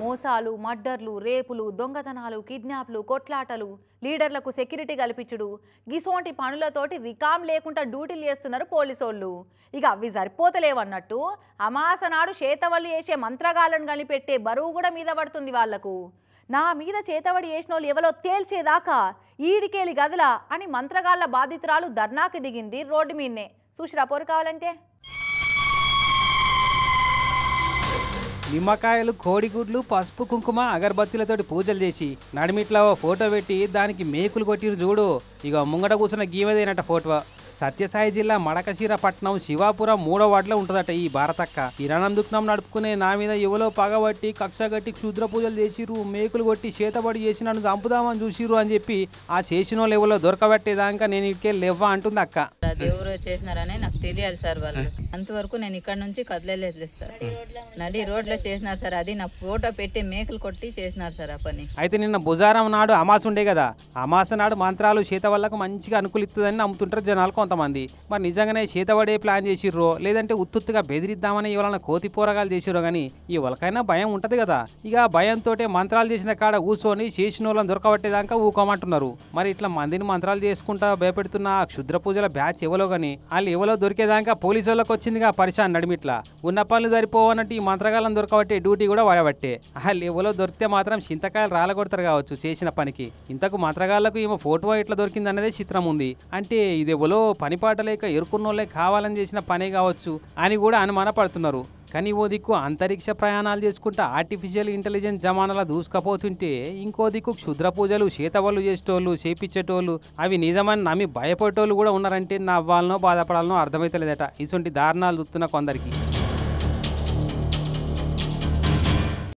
మోసాలు, మర్డర్లు, రేపులు, దొంగతనాలు, కిడ్నాప్లు, కొట్లాటలు, లీడర్లకు సెక్యూరిటీ కల్పించుడు గిసోంటి పనులతోటి రికాం లేకుండా డ్యూటీలు చేస్తున్నారు పోలీసోళ్ళు. ఇక అవి సరిపోతలేవన్నట్టు అమాసనాడు చేతవళ్ళు చేసే మంత్రగాళ్ళను కనిపెట్టే బరువు కూడా మీద పడుతుంది వాళ్లకు. నా మీద చేతబడి చేసినోళ్ళు ఎవరో తేల్చేదాకా ఈడికేలి గదలా అని మంత్రగాళ్ళ బాధితురాలు ధర్నాకి దిగింది రోడ్డు మీదనే. చూసిరా పోరు కావాలంటే. నిమ్మకాయలు, కోడిగుడ్లు, పసుపు, కుంకుమ, అగరబత్తులతోటి పూజలు చేసి నడిమిట్లా ఫోటో పెట్టి దానికి మేకులు కొట్టిరు చూడు. ఇక ముంగట కూర్చున్న గీవదేనట ఫోటో. సత్యసాయి జిల్లా మడకశీర పట్నం శివాపురం 3వ వార్డులో ఉంటుందట ఈ భారతక్క. కిరాణం దుకాణం నడుపుకునే నా మీద ఎవలో పగబట్టి కక్షగట్టి క్షుద్ర పూజలు చేసిరు, మేకులు కొట్టి చేతబడి చేసి నన్ను చంపుదామని చూసిరు అని చెప్పి ఆ చేసిన వాళ్ళు ఎవరో దొరకబట్టేదాకా నేను ఇటుకే లేవ్వా అంటుంది అక్క. ఎవరో చేసినారని నాకు తెలియాలి సార్. వాళ్ళు అంతవరకు నేను ఇక్కడ నుంచి కదలలేదు సార్. నడి రోడ్లో చేసినారు సార్. అది నా ఫోటో పెట్టి మేకులు కొట్టి చేసినారు సార్ ఆ పని. అయితే నిన్న బుజారం నాడు అమాస ఉండే కదా, అమాస నాడు మంత్రాలు చేత వాళ్ళకు మంచిగా అనుకూలిస్తుందని నమ్ముతుంటారు జనాలు కొంతమంది. మరి నిజంగానే చేతబడే ప్లాన్ చేసిర్రో లేదంటే ఉత్తుగా బెదిరిద్దామని ఎవరైనా కోతి పోరగాలు చేసిరో కానీ ఎవరికైనా భయం ఉంటది కదా. ఇక భయంతో మంత్రాలు చేసిన కాడ కూర్చొని చేసిన వాళ్ళని దొరకబట్టేదాకా ఊకోమంటున్నారు. మరి ఇట్లా మందిని మంత్రాలు చేసుకుంటా భయపెడుతున్న క్షుద్ర పూజల బ్యాచ్ ఎవలో గాని వాళ్ళు ఎవరో దొరికేదాకా పోలీసు వాళ్ళకి వచ్చిందిగా పరిశాన్ నడిమిట్లా. ఉన్న పనులు సరిపోవన్నట్టు ఈ మంత్రగాళ్ళని దొరకబట్టే డ్యూటీ కూడా వాడబట్టే. వాళ్ళు ఎవరో దొరికితే మాత్రం చింతకాయలు రాలగొడతారు కావచ్చు చేసిన పనికి. ఇంతకు మంత్రగాళ్లకు ఏమో ఫోటో ఎట్లా దొరికింది అన్నదే చిత్రం ఉంది. అంటే ఇది ఎవరో పనిపాట లేక ఎరుకున్నోళ్ళే కావాలని చేసిన పనే కావచ్చు అని కూడా అనుమానపడుతున్నారు. కానీ ఓ దిక్కు అంతరిక్ష ప్రయాణాలు చేసుకుంటా ఆర్టిఫిషియల్ ఇంటెలిజెన్స్ జమానాలా దూసుకపోతుంటే ఇంకో దిక్కు క్షుద్ర పూజలు చేతబళ్ళు చేసేటోళ్ళు చేపించేటోళ్ళు అవి నిజమని నమ్మి భయపడేటోళ్ళు కూడా ఉన్నారంటే నవ్వాలనో బాధపడాలనో అర్థమైతలేదట ఇటువంటి దారుణాలు చూస్తున్న కొందరికి.